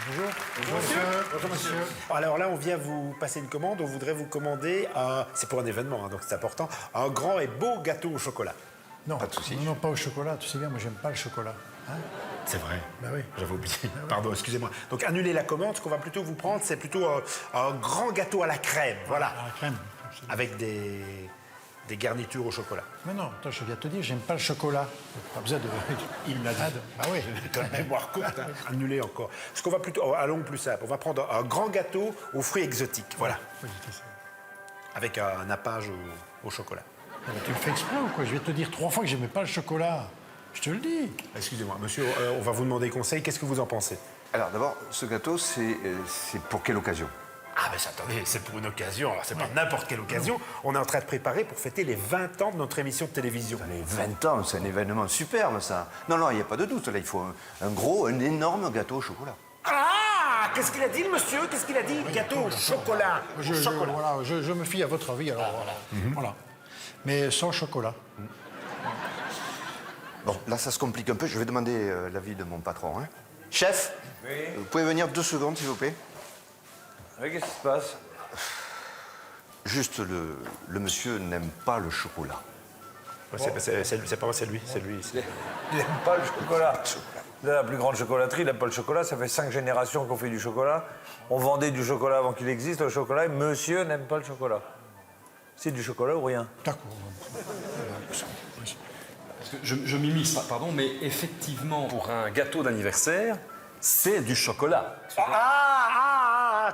Bonjour. Bonjour, monsieur. Bonjour, monsieur. Alors là, on vient vous passer une commande. On voudrait vous commander un... C'est pour un événement, hein, donc c'est important. Un grand et beau gâteau au chocolat. Non, Pas de souci. non, pas au chocolat. Tu sais bien, moi, j'aime pas le chocolat. Hein? C'est vrai. Ben oui. J'avais oublié. Pardon, excusez-moi. Donc annulez la commande. Ce qu'on va plutôt vous prendre, c'est plutôt un grand gâteau à la crème. Voilà. À la crème. Avec des garnitures au chocolat. Mais non, attends, je viens de te dire, j'aime pas le chocolat. Pas besoin de... Il m'a dit. Bah oui. Quand même mémoire courte, hein. Annulez encore. Ce qu'on va plutôt... Oh, allons plus simple. On va prendre un grand gâteau aux fruits exotiques. Voilà. Oui, c'est ça. Avec un nappage au chocolat. Ah, mais tu le fais exprès ou quoi? Je vais te dire 3 fois que j'aimais pas le chocolat. Je te le dis. Excusez-moi, monsieur, on va vous demander conseil. Qu'est-ce que vous en pensez? Alors d'abord, ce gâteau, c'est pour quelle occasion? Ah, mais attendez, c'est pour une occasion. Alors, c'est pas n'importe quelle occasion. On est en train de préparer pour fêter les 20 ans de notre émission de télévision. Les 20 ans, c'est un événement superbe, ça. Non, non, il n'y a pas de doute. Là, il faut un énorme gâteau au chocolat. Ah! Qu'est-ce qu'il a dit, le monsieur? Qu'est-ce qu'il a dit? Gâteau au chocolat. Chocolat. Voilà, je me fie à votre avis, alors voilà. Voilà. Mais sans chocolat. Bon, là, ça se complique un peu. Je vais demander l'avis de mon patron. Hein. Chef, vous pouvez venir 2 secondes, s'il vous plaît? Oui, qu'est-ce qui se passe? Juste, le monsieur n'aime pas le chocolat. Ouais, c'est pas moi, c'est lui. C'est lui. Il n'aime pas le chocolat. Là, la plus grande chocolaterie, il n'aime pas le chocolat. Ça fait 5 générations qu'on fait du chocolat. On vendait du chocolat avant qu'il existe, le chocolat, et monsieur n'aime pas le chocolat. C'est du chocolat ou rien? D'accord. Parce que je m'immisce, pardon, mais effectivement, pour un gâteau d'anniversaire, c'est du chocolat.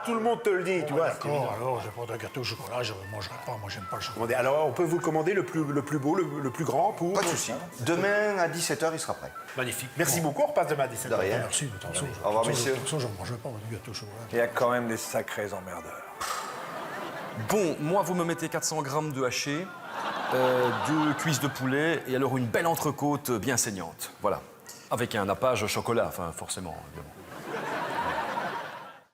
Tout le monde te le dit, tu vois. D'accord, alors je prends un gâteau au chocolat, je ne mangerai pas, moi j'aime pas le chocolat. Commandez. Alors, on peut vous le commander le plus beau, le plus grand pour... Pas de souci. Demain, à 17h, il sera prêt. Magnifique. Merci beaucoup. On repasse demain à 17h. De rien. Merci, mais attention. Au revoir, messieurs. Attention, je ne mangerai pas du gâteau au chocolat. Il y a quand même des sacrés emmerdeurs. Bon, moi, vous me mettez 400 grammes de haché, 2 cuisses de poulet, et alors une belle entrecôte bien saignante. Voilà. Avec un nappage au chocolat, enfin, forcément, évidemment.